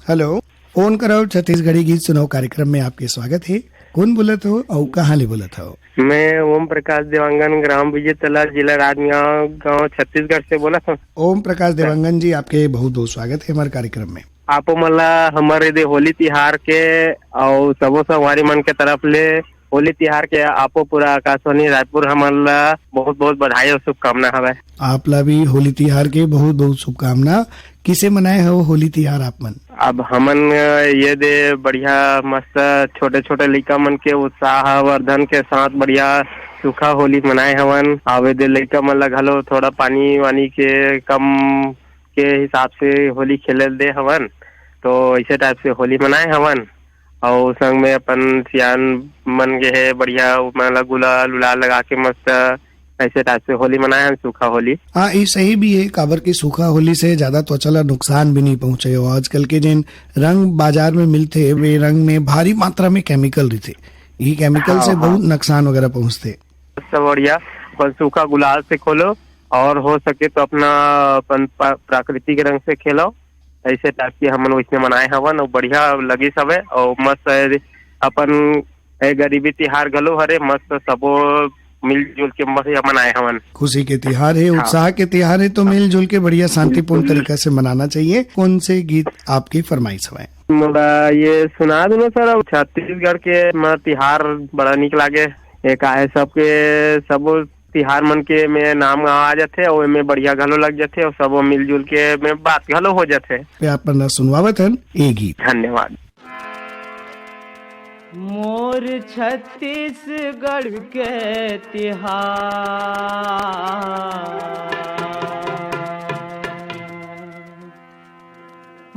हेलो, फोन कराओ छत्तीसगढ़ी गीत सुनाओ कार्यक्रम में आपके स्वागत है। कौन बोलत हो और कहाँ ले बोलत हो? मैं ओम प्रकाश देवांगन, ग्राम विजय तला, जिला राजनांदगांव, गांव छत्तीसगढ़ से बोला था। ओम प्रकाश देवांगन जी, आपके बहुत बहुत स्वागत है हमारे कार्यक्रम में। आप मला हमारे दे होली तिहार के और सबो संगवारी मन के तरफ ले होली तिहार के आपो पूरा आकाशवाणी रायपुर हमला बहुत बहुत बधाई और शुभकामना हवे। आप ला भी होली तिहार के बहुत बहुत शुभकामना। किसे मनाए हो होली तिहार आप मन? अब हमन ये दे बढ़िया मस्त छोटे छोटे लड़का मन के उत्साह वर्धन के साथ बढ़िया सूखा होली मनाए हवन। आवे दे लड़का मन ला घलो थोड़ा पानी वानी के कम के हिसाब से होली खेले दे हवन, तो इसे टाइप से होली मनाए हवन। और संग में अपन सियान मन के है बढ़िया मतलब गुलाल उलाल लगा के मस्त ऐसे टाइप से होली मनाए हम, सूखा होली। हाँ, ये सही भी है, काबर की सूखा होली से ज्यादा त्वचा ला नुकसान भी नहीं पहुंचे हो। आजकल के जिन रंग बाजार में मिलते वे रंग में भारी मात्रा में केमिकल रहते, ये केमिकल से बहुत नुकसान वगैरह पहुंचते। सब बढ़िया अपन सूखा गुलाल से खोलो और हो सके तो अपना अपन प्राकृतिक रंग से खेलो, ऐसे टाइप के हमन वैसे मनाए हवन और बढ़िया लगी सब है। और मस्त अपन गरीबी तिहार गलो हरे मस्त सबो मिलजुल के मस्त मनाए हवन। खुशी के तिहार है, उत्साह के तिहार है, तो मिलजुल के बढ़िया शांतिपूर्ण तरीका से मनाना चाहिए। कौन से गीत आपकी फरमाइश है? मोला ये सुना दो ना सर, छत्तीसगढ़ के तिहार बड़ा निक लागे। एक आए सबके सब तिहार मन के में नाम आ जाते और में बढ़िया घलो लग जाते और सब मिलजुल के में बात घलो हो जाते। आप सुनवावत हन ये गीत। धन्यवाद। मोर छत्तीसगढ़ के तिहार,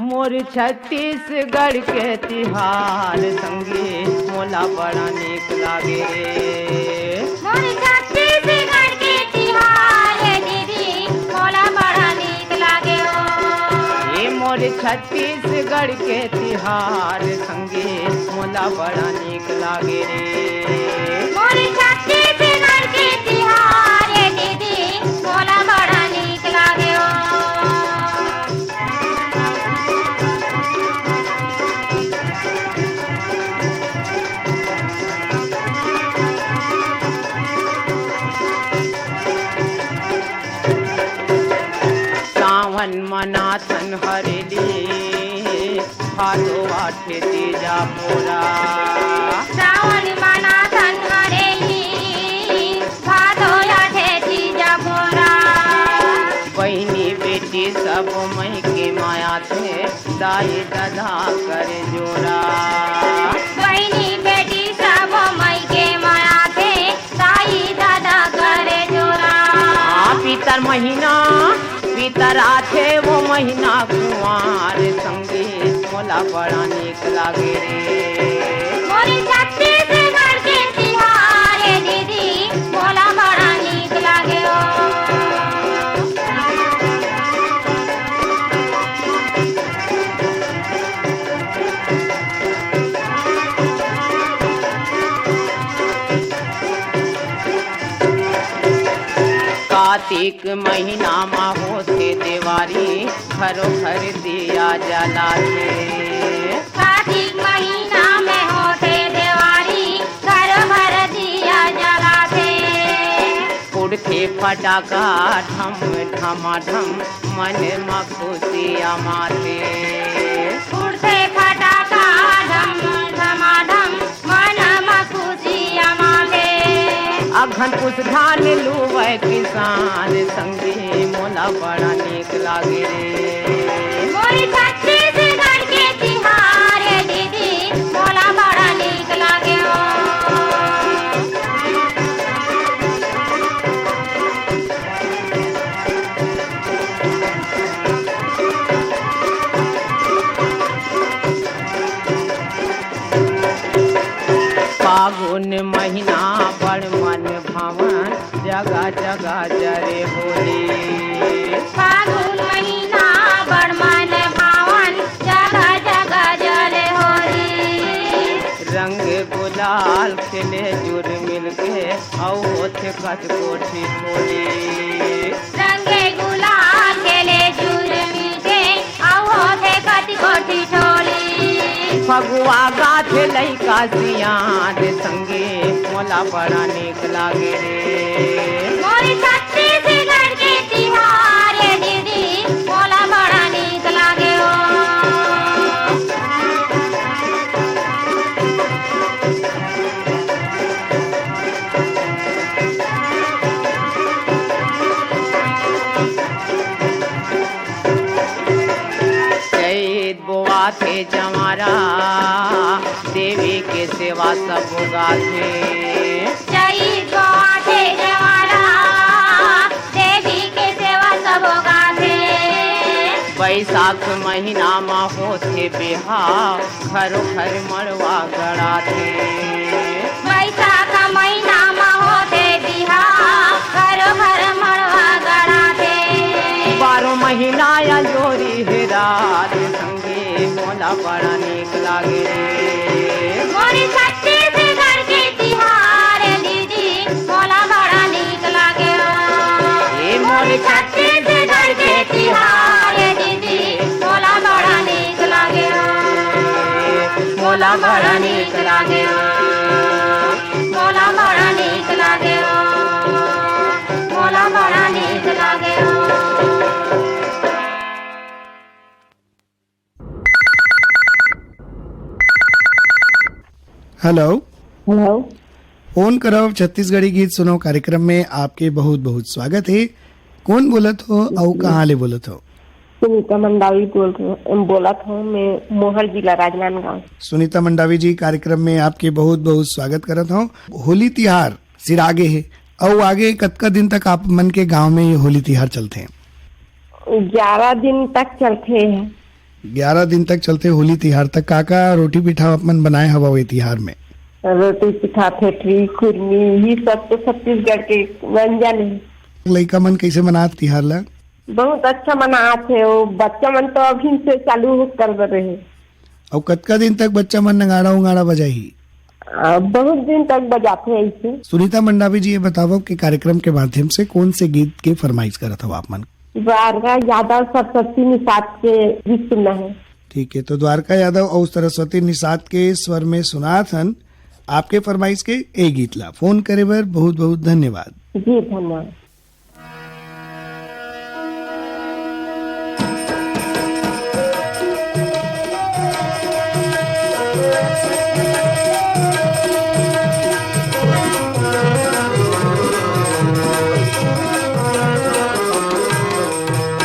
मोर छत्तीसगढ़ के तिहार संगे मोला बड़ा नीक लागे रे। मोर छत्तीसगढ़ के तिहार है दीदी मोला बड़ा नीक लागे हो। ये मोर छत्तीसगढ़ के तिहार संगे मोला बड़ा नीक लागे रे। मोर छत्तीसगढ़ के तिहार है दीदी मोला बड़ा नीक लागे हो। सावन मनाथन हरेली भादो आठे तीजा मोरा। सावन मनाथन हरेली भादो आठे तीजा मोरा। बहनी बेटी सब मई के माया थे दाई दादा करे जोरा। बहनी बेटी सब मई के माया थे दाई दादा करे जोरा। पीतर महीना पीतर आथे वो महीना कुंवार संगे मोला बड़ा नीक लागे रे। मोर छत्तीसगढ़ के तिहार है दीदी मोला बड़ा नीक लागे हो। कार्तिक महीना मा होते देवारी घरो घर दिया जलाते। कार्तिक महीना में होते देवारी घरो घर दिया जलाते। उड़ते फटाका ढम ढमाढम मन मा खुशियाँ माते। उड़ते फटाका ढम ढमाढम मन मा खुशियाँ माते। अघन पुष धान लुवै किसान संगे मोला बड़ा नीक लागे रे। मोर छत्तीसगढ़ के तिहार है दीदी मोला बड़ा नीक लागे हो। फागुन महीना बड़ मन भावन जगह जगह जरे होली। फागुन महीना बड़ मन भावन जगह जगह जरे होली। रंग गुलाल खेले जुर मिल के औ होथे कच कोठी ठोली। रंगे गुलाल खेले जुर मिल के औ होथे कच कोठी ठोली। फगुआ गाथे लैका सियान संगे मोला बड़ा नीक लागे रे। मोर छत्तीसगढ़ के तिहार दीदी मोला बड़ा नीक लागे हो। थे जमारा देवी के सेवा सब गाथे। जय गाथे जवारा देवी के सेवा सब गाथे। बैसाख महीना में होथे बिहाव घरो घर मड़वा गड़ाथे। बैसाख महीना में होथे बिहाव घरो घर मड़वा गड़ाथे। 12 महीना या जोरी हेरात संगे मोला बड़ा नीक लागे रे। मोर छत्तीसगढ़ के तिहार दीदी मोला बड़ा नीक लागे हो। मोर छत्तीसगढ़ के तिहार दीदी मोला बड़ा नीक लागे हो। मोला बड़ा नीक लागे हो। मोला बड़ा नीक लागे हो। मोला बड़ा नीक लागे हो। हेलो हेलो, फोन करब छत्तीसगढ़ी गीत सुनो कार्यक्रम में आपके बहुत बहुत स्वागत है। कौन बोलत हो और कहाँ ले बोलत हो? सुनीता मंडावी बोलत हूँ। मैं मोहर जिला राजनांदगांव। सुनीता मंडावी जी, कार्यक्रम में आपके बहुत बहुत स्वागत करत हूँ। होली तिहार सिर आगे है और आगे कतका दिन तक आप मन के गांव में ये होली तिहार चलते हैं? 11 दिन तक चलते हैं। 11 दिन तक चलते होली तिहार तक। काका रोटी पिठा अपन बनाए हवा हुए तिहार में? रोटी पिठा फेटरी खुरमी ये सब तो छत्तीसगढ़ के व्यंजन है। लइका मन कैसे मनात तिहार ला? बहुत अच्छा मनाते है। वो बच्चा मन तो अभी से चालू कर रहे। और कतका दिन तक बच्चा मन नगाड़ा उगाड़ा बजाही? बहुत दिन तक बजाते हैं ऐसे। सुनीता मंडावी जी, ये बताओ कि कार्यक्रम के माध्यम से कौन से गीत के फरमाइश करत हो आप मन? द्वारका यादव सरस्वती निषाद के गीत सुनना है। ठीक है, तो द्वारका यादव और सरस्वती निषाद के स्वर में सुनात हन आपके फरमाइश के एक गीत ला। फोन करे बर बहुत बहुत धन्यवाद। जी धन्यवाद।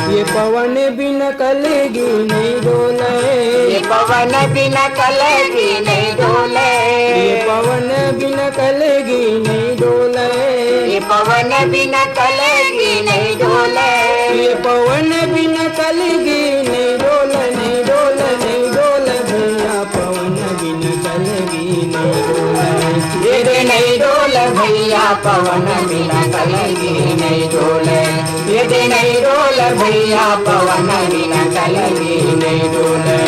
ये पवन बिना कलेगी नहीं डोले। ये पवन बिना कलेगी नहीं डोले। ये पवन बिना कलेगी नहीं डोले। ये पवन बिना कलेगी नहीं डोले। ये पवन बिना कलेगी नहीं डोले। नहीं डोले नहीं डोले भैया पवन बिना कलेगी नहीं डोले। ये नहीं डोले भैया पवन बिना कलेगी नहीं डोले। ये नहीं डोले भैया पवन बिना कलेगी नहीं डोले।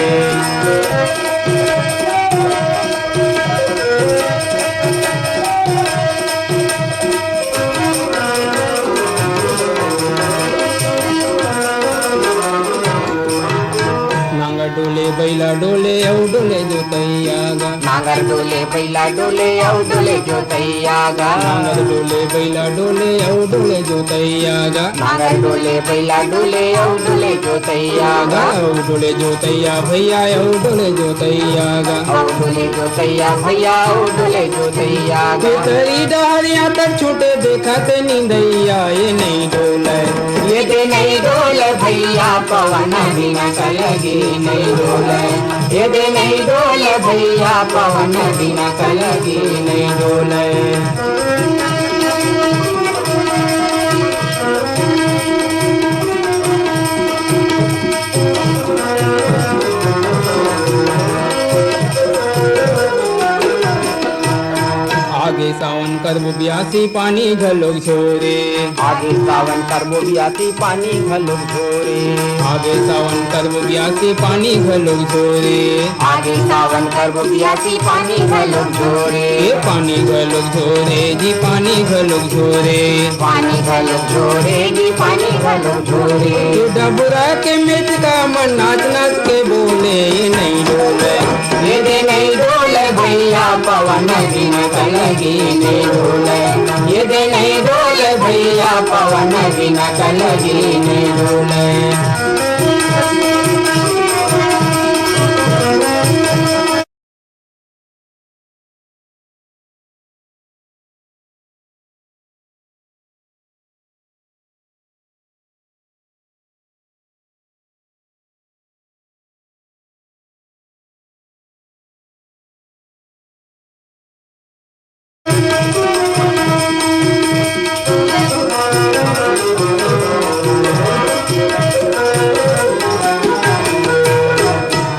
डोले बैला डोले औ डोले जोतैया गा। नांगर डोले बैला डोले औ डोले जोतैया गा। नांगर डोले बैला डोले औ डोले जोतैया गा। नांगर डोले बैला डोले औ डोले जोतैया गा। औ डोले जोतैया भैया औ डोले जोतैया गा। औ डोले जोतैया भैया औ डोले जोतैया गा। तेरी डहरिया तक छूटे देखते नींदैया ये नहीं डोले। ये दे नहीं डोले भैया पवन बिना कलेगी नहीं डोले। ये दे नहीं डोले भैया पवन बिना कलेगी नहीं डोले। आगे सावन करबो ब्यासी पानी घलोक छोरे। आगे सावन करबो ब्यासी पानी घलोक छोरे। आगे सावन करबो ब्यासी पानी घलोक छोरे। आगे सावन करबो ब्यासी पानी घलोक छोरे। ये पानी घलोक छोरे जी पानी घलोक छोरे। पानी घलोक छोरे जी पानी घलोक छोरे। तू डबरा के मिट का मन नाच नाच के बोले ये नहीं डोले। ये दे पवन बिना कलगी नहीं डोले, ये दे नहीं डोले भैया पवन बिना कलगी नहीं डोले।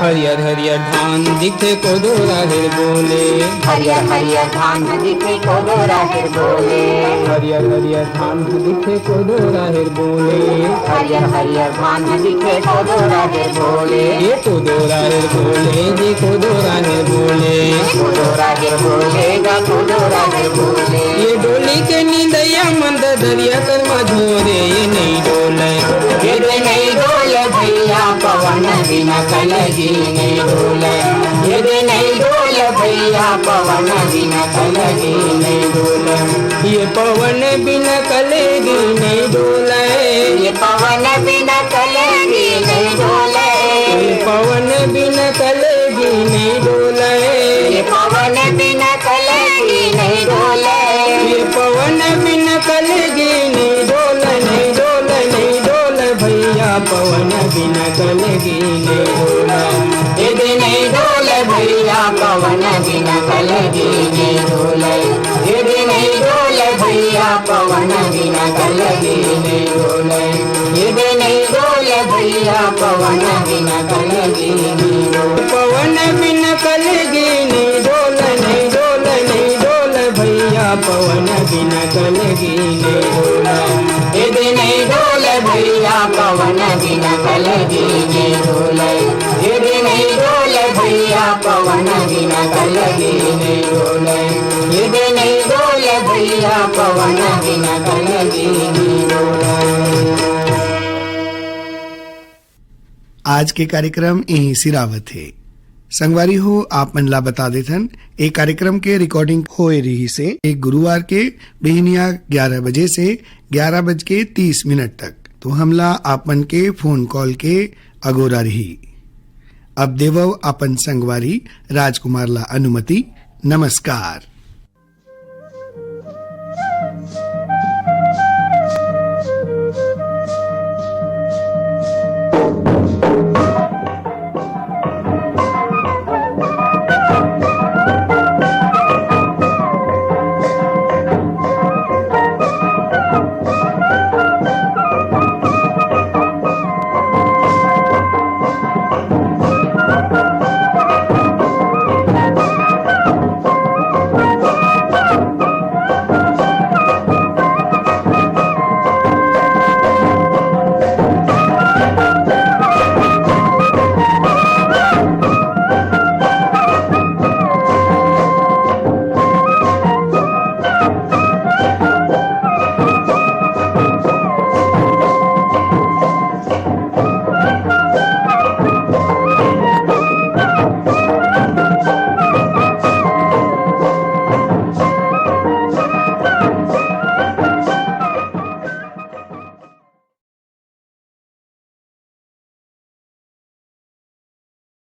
हरियर हरियर धान दिखे को दो राहिर बोले, हरियर हरियर धान दिखे को दो राहिर बोले, हरियर हरियर धान दिखे को दो राहिर बोले, हरियर हरियर धान दिखे को दो राहिर बोले, ये को दो राहिर बोले जी को दो राहिर बोले, को दो राहिर बोले गा को दो राहिर बोले। ये डोली के नींदैया मंद दरिया कर मझोरे ये नहीं डोले, ये दे नहीं डोले भैया पवन बिना कलगी नहीं डोले, ये दे नहीं डोले भैया पवन बिना कलगी नहीं डोले, ये पवन बिना कलगी नहीं डोले, ये पवन बिना कलगी नहीं डोले, ये पवन बिना कलगी नहीं डोले, ये पवन बिना कलगी नहीं डोले, ये पवन बिना कलगी नहीं डोले, नहीं डोले नहीं डोले भैया पवन बिना कलगी नहीं डोले, ये दे नहीं डोले भैया पवन बिना कलगी नहीं डोले, ये दे नहीं डोले भैया पवन बिना कलगी नहीं डोले, ये दे नहीं डोले भैया पवन बिना कलगी नहीं डोले, पवन बिना कलगी नहीं डोले, नहीं डोले नहीं डोले भैया पवन बिना कलगी नहीं डोले, ये दे नहीं डोले भैया पवन बिना कलगी नहीं डोले, ये दे नहीं डोले भैया पवन बिना कलगी नहीं डोले, ये दे नहीं डोले भैया पवन बिना कलगी नहीं डोले। आज के कार्यक्रम यही सिरावत है। संगवारी हो आप मनला बता देथन एक कार्यक्रम के रिकॉर्डिंग होए रही से एक गुरुवार के बिहनिया 11 बजे से 11:30 तक। तो हमला आपन के फोन कॉल के अगोरा रही। अब देवव अपन संगवारी राजकुमार ला अनुमति। नमस्कार।